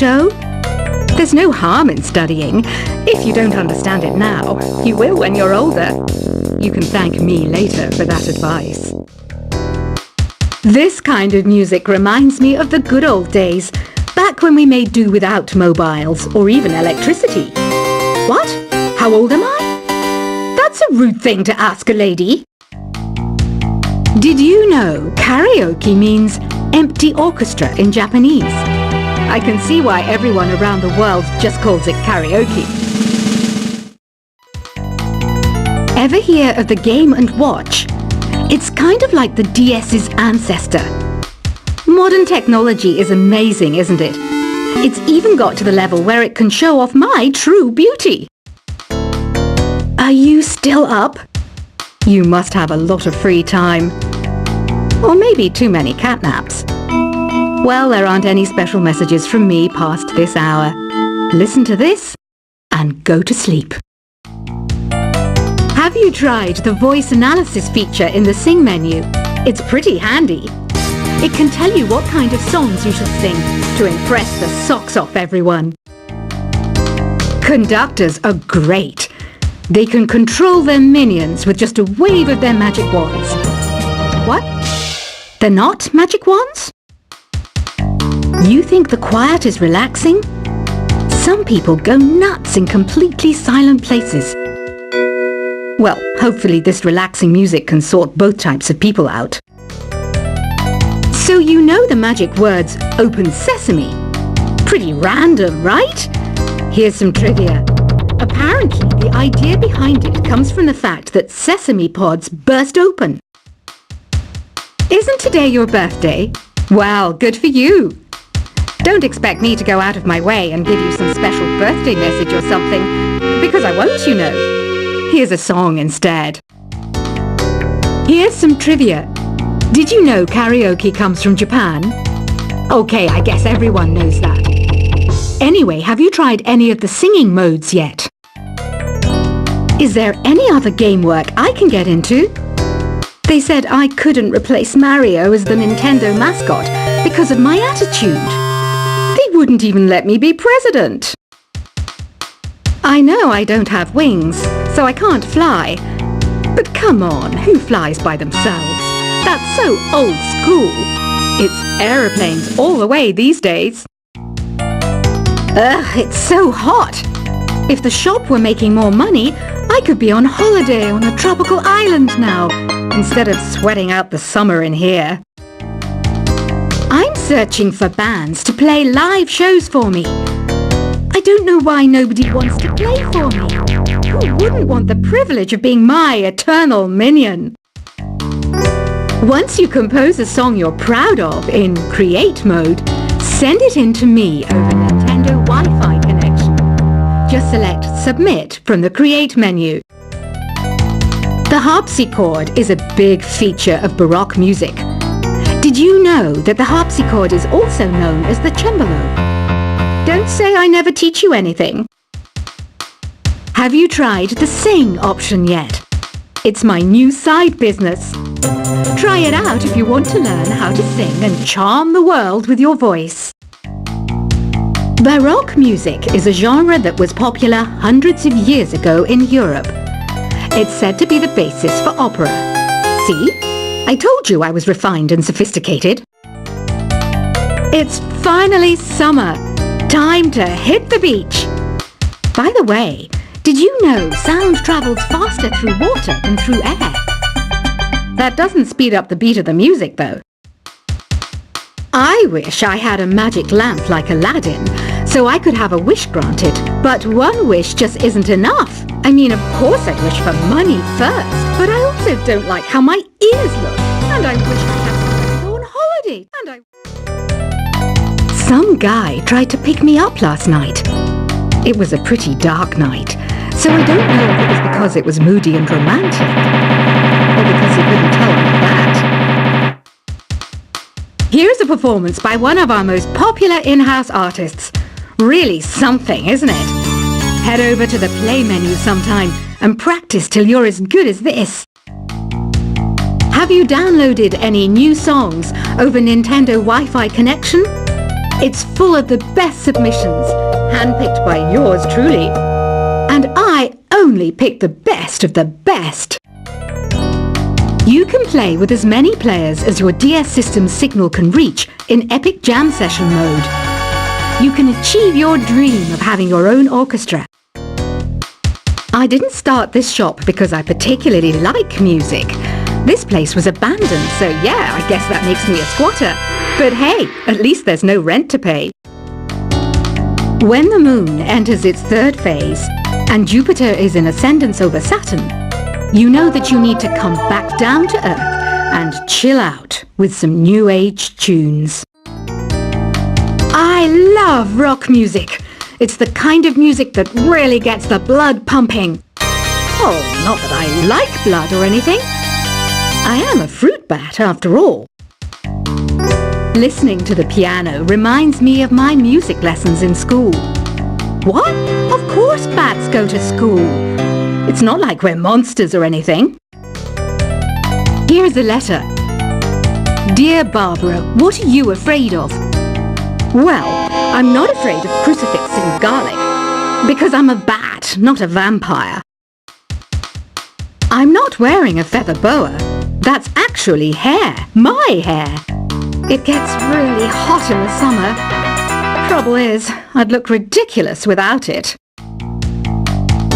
show? There's no harm in studying. If you don't understand it now, you will when you're older. You can thank me later for that advice. This kind of music reminds me of the good old days, back when we made do without mobiles or even electricity. What? How old am I? That's a rude thing to ask a lady. Did you know karaoke means empty orchestra in Japanese? I can see why everyone around the world just calls it karaoke. Ever hear of the Game & Watch? It's kind of like the DS's ancestor. Modern technology is amazing, isn't it? It's even got to the level where it can show off my true beauty. Are you still up? You must have a lot of free time. Or maybe too many catnaps. Well, there aren't any special messages from me past this hour. Listen to this and go to sleep. Have you tried the voice analysis feature in the Sing menu? It's pretty handy. It can tell you what kind of songs you should sing to impress the socks off everyone. Conductors are great. They can control their minions with just a wave of their magic wands. What? They're not magic wands? You think the quiet is relaxing? Some people go nuts in completely silent places. Well, hopefully this relaxing music can sort both types of people out. So you know the magic words "Open Sesame"? Pretty random, right? Here's some trivia. Apparently, the idea behind it comes from the fact that sesame pods burst open. Isn't today your birthday? Well, good for you. Don't expect me to go out of my way and give you some special birthday message or something, because I won't, you know. Here's a song instead. Here's some trivia. Did you know karaoke comes from Japan? Okay, I guess everyone knows that. Anyway, have you tried any of the singing modes yet? Is there any other game work I can get into? They said I couldn't replace Mario as the Nintendo mascot because of my attitude. They wouldn't even let me be president. I know I don't have wings, so I can't fly. But come on, who flies by themselves? That's so old school. It's aeroplanes all the way these days. Ugh, it's so hot. If the shop were making more money, I could be on holiday on a tropical island now, instead of sweating out the summer in here. I'm searching for bands to play live shows for me. I don't know why nobody wants to play for me. Who wouldn't want the privilege of being my eternal minion? Once you compose a song you're proud of in Create mode, send it in to me over Nintendo Wi-Fi connection. Just select Submit from the Create menu. The harpsichord is a big feature of Baroque music. Did you know that the harpsichord is also known as the cembalo? Don't say I never teach you anything. Have you tried the Sing option yet? It's my new side business. Try it out if you want to learn how to sing and charm the world with your voice. Baroque music is a genre that was popular hundreds of years ago in Europe. It's said to be the basis for opera. See? I told you I was refined and sophisticated. It's finally summer. Time to hit the beach. By the way, did you know sound travels faster through water than through air? That doesn't speed up the beat of the music, though. I wish I had a magic lamp like Aladdin, so I could have a wish granted. But one wish just isn't enough. I mean, of course I'd wish for money first, but I also don't like how my ears look. And I wish I had somewhere to go on holiday. Some guy tried to pick me up last night. It was a pretty dark night, so I don't know if it was because it was moody and romantic, or because he couldn't tell me that. Here's a performance by one of our most popular in-house artists. Really something, isn't it? Head over to the play menu sometime and practice till you're as good as this. Have you downloaded any new songs over Nintendo Wi-Fi connection? It's full of the best submissions, handpicked by yours truly. And I only pick the best of the best. You can play with as many players as your DS system's signal can reach in Epic Jam Session mode. You can achieve your dream of having your own orchestra. I didn't start this shop because I particularly like music. This place was abandoned, so yeah, I guess that makes me a squatter. But hey, at least there's no rent to pay. When the moon enters its third phase, and Jupiter is in ascendance over Saturn, you know that you need to come back down to Earth and chill out with some new age tunes. I love rock music. It's the kind of music that really gets the blood pumping. Oh, not that I like blood or anything. I am a fruit bat after all. Listening to the piano reminds me of my music lessons in school. What? Of course bats go to school. It's not like we're monsters or anything. Here's a letter. Dear Barbara, what are you afraid of? Well, I'm not afraid of crucifix and garlic, because I'm a bat, not a vampire. I'm not wearing a feather boa. That's actually hair, my hair. It gets really hot in the summer. Trouble is, I'd look ridiculous without it.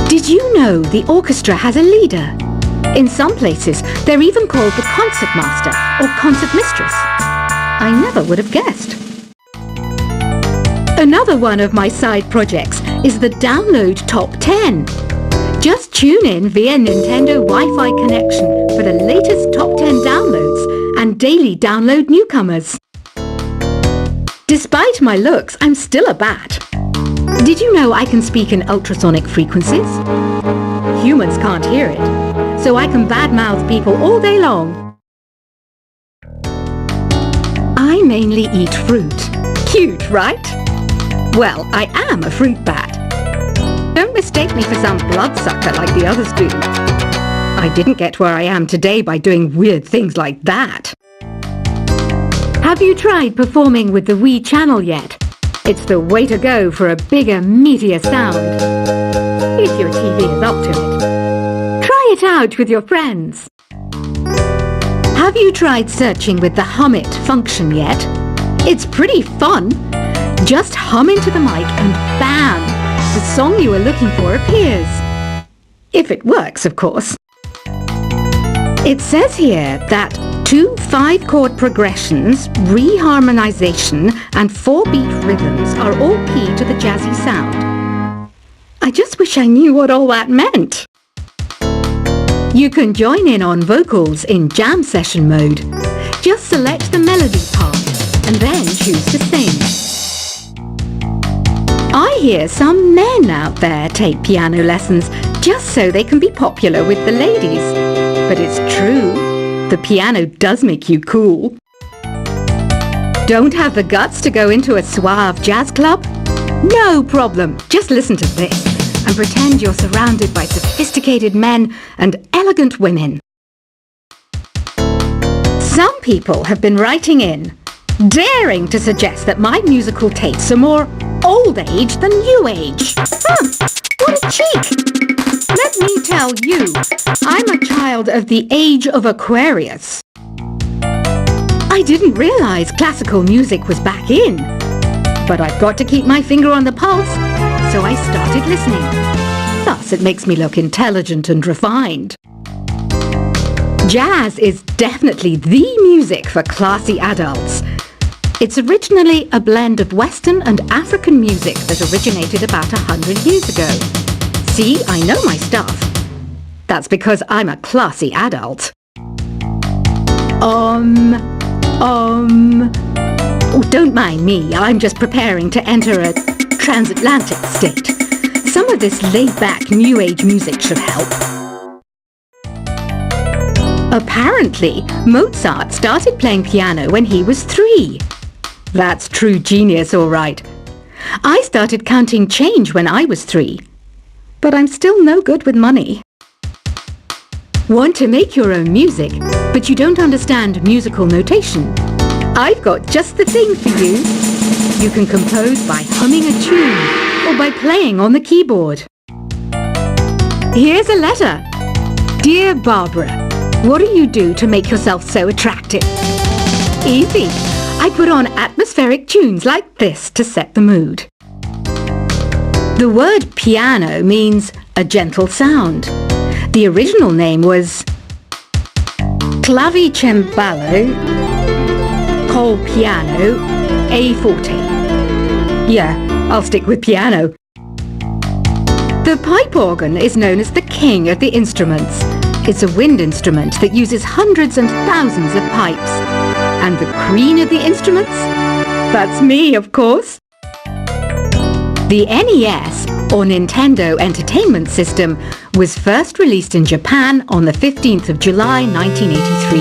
Did you know the orchestra has a leader? In some places, they're even called the concert master or concert mistress. I never would have guessed. Another one of my side projects is the Download Top 10. Just tune in via Nintendo Wi-Fi connection for the latest Top 10 downloads and daily download newcomers. Despite my looks, I'm still a bat. Did you know I can speak in ultrasonic frequencies? Humans can't hear it, so I can badmouth people all day long. I mainly eat fruit. Cute, right? Well, I am a fruit bat. Don't mistake me for some bloodsucker like the others do. I didn't get where I am today by doing weird things like that. Have you tried performing with the Wii channel yet? It's the way to go for a bigger, meatier sound. If your TV is up to it. Try it out with your friends. Have you tried searching with the Hum It function yet? It's pretty fun. Just hum into the mic and bam! The song you are looking for appears. If it works, of course. It says here that 2 5-chord progressions, reharmonization and 4-beat rhythms are all key to the jazzy sound. I just wish I knew what all that meant. You can join in on vocals in jam session mode. Just select the melody part and then choose to sing. I hear some men out there take piano lessons just so they can be popular with the ladies. But it's true, the piano does make you cool. Don't have the guts to go into a suave jazz club? No problem, just listen to this and pretend you're surrounded by sophisticated men and elegant women. Some people have been writing in, daring to suggest that my musical tastes are more old age than new age. What a cheek! Let me tell you, I'm a child of the age of Aquarius. I didn't realize classical music was back in, but I've got to keep my finger on the pulse, so I started listening. Thus, it makes me look intelligent and refined. Jazz is definitely the music for classy adults. It's originally a blend of Western and African music that originated about 100 years ago. See, I know my stuff. That's because I'm a classy adult. Oh, don't mind me. I'm just preparing to enter a transatlantic state. Some of this laid-back New Age music should help. Apparently, Mozart started playing piano when he was 3. That's true genius, all right. I started counting change when I was 3. But I'm still no good with money. Want to make your own music, but you don't understand musical notation? I've got just the thing for you. You can compose by humming a tune or by playing on the keyboard. Here's a letter. Dear Barbara, what do you do to make yourself so attractive? Easy. I put on atmospheric tunes like this to set the mood. The word piano means a gentle sound. The original name was clavicembalo col piano a forte. Yeah, I'll stick with piano. The pipe organ is known as the king of the instruments. It's a wind instrument that uses hundreds and thousands of pipes. And the queen of the instruments? That's me, of course. The NES, or Nintendo Entertainment System, was first released in Japan on the 15th of July 1983.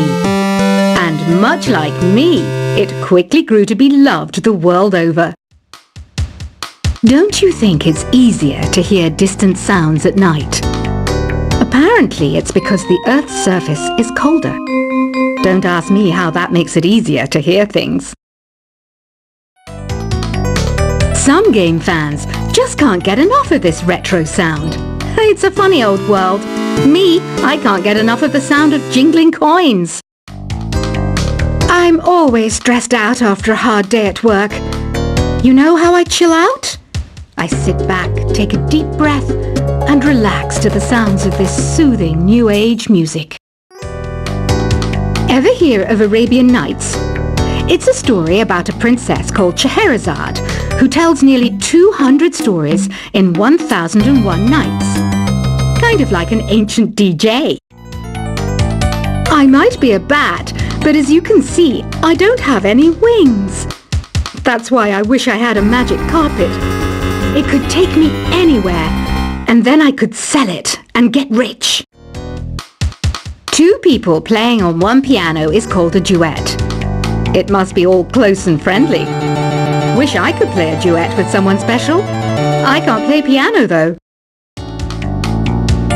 And much like me, it quickly grew to be loved the world over. Don't you think it's easier to hear distant sounds at night? Apparently it's because the Earth's surface is colder. Don't ask me how that makes it easier to hear things. Some game fans just can't get enough of this retro sound. It's a funny old world. Me, I can't get enough of the sound of jingling coins. I'm always stressed out after a hard day at work. You know how I chill out? I sit back, take a deep breath, and relax to the sounds of this soothing new age music. Ever hear of Arabian Nights? It's a story about a princess called Scheherazade who tells nearly 200 stories in 1001 nights. Kind of like an ancient DJ. I might be a bat, but as you can see, I don't have any wings. That's why I wish I had a magic carpet. It could take me anywhere, and then I could sell it and get rich. Two people playing on one piano is called a duet. It must be all close and friendly. Wish I could play a duet with someone special. I can't play piano though.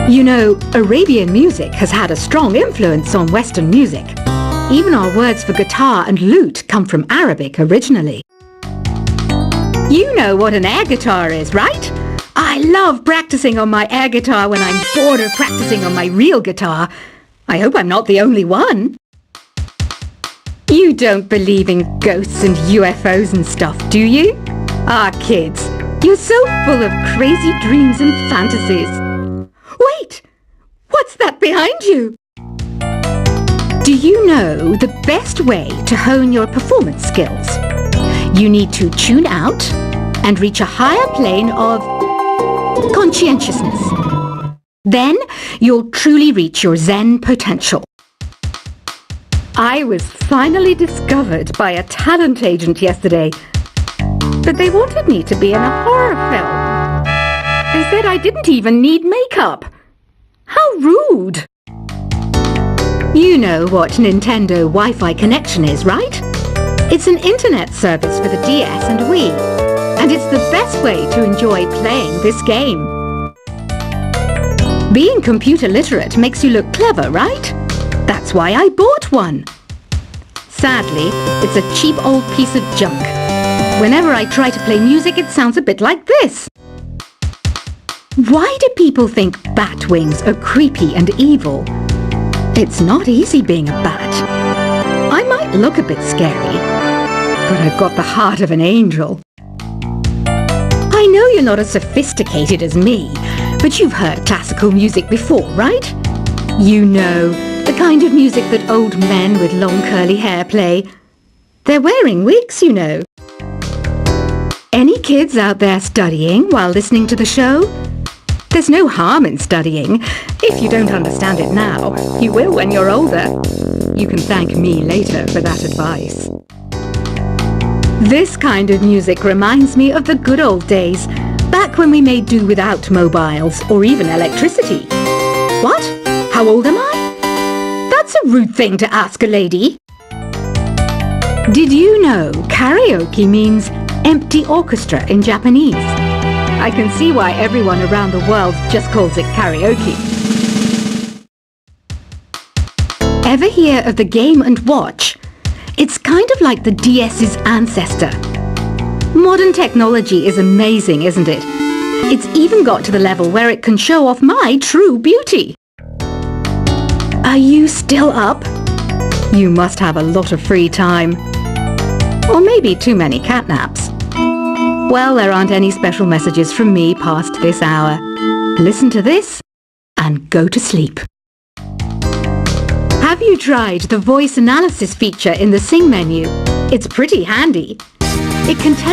You know, Arabian music has had a strong influence on Western music. Even our words for guitar and lute come from Arabic originally. You know what an air guitar is, right? I love practicing on my air guitar when I'm bored of practicing on my real guitar. I hope I'm not the only one. You don't believe in ghosts and UFOs and stuff, do you? Ah, kids, you're so full of crazy dreams and fantasies. Wait! What's that behind you? Do you know the best way to hone your performance skills? You need to tune out and reach a higher plane of conscientiousness. Then you'll truly reach your Zen potential. I was finally discovered by a talent agent yesterday, but they wanted me to be in a horror film. They said I didn't even need makeup. How rude! You know what Nintendo Wi-Fi connection is, right? It's an internet service for the DS and Wii, and it's the best way to enjoy playing this game. Being computer literate makes you look clever, right? That's why I bought one. Sadly, it's a cheap old piece of junk. Whenever I try to play music, it sounds a bit like this. Why do people think bat wings are creepy and evil? It's not easy being a bat. I might look a bit scary, but I've got the heart of an angel. I know you're not as sophisticated as me, but you've heard classical music before, right? You know, the kind of music that old men with long curly hair play. They're wearing wigs, you know. Any kids out there studying while listening to the show? There's no harm in studying. If you don't understand it now, you will when you're older. You can thank me later for that advice. This kind of music reminds me of the good old days, back when we made do without mobiles or even electricity. What? How old am I? That's a rude thing to ask a lady. Did you know karaoke means empty orchestra in Japanese? I can see why everyone around the world just calls it karaoke. Ever hear of the Game & Watch? It's kind of like the DS's ancestor. Modern technology is amazing, isn't it? It's even got to the level where it can show off my true beauty. Are you still up? You must have a lot of free time. Or maybe too many catnaps. Well, there aren't any special messages from me past this hour. Listen to this and go to sleep. Have you tried the voice analysis feature in the Sing menu? It's pretty handy. It can tell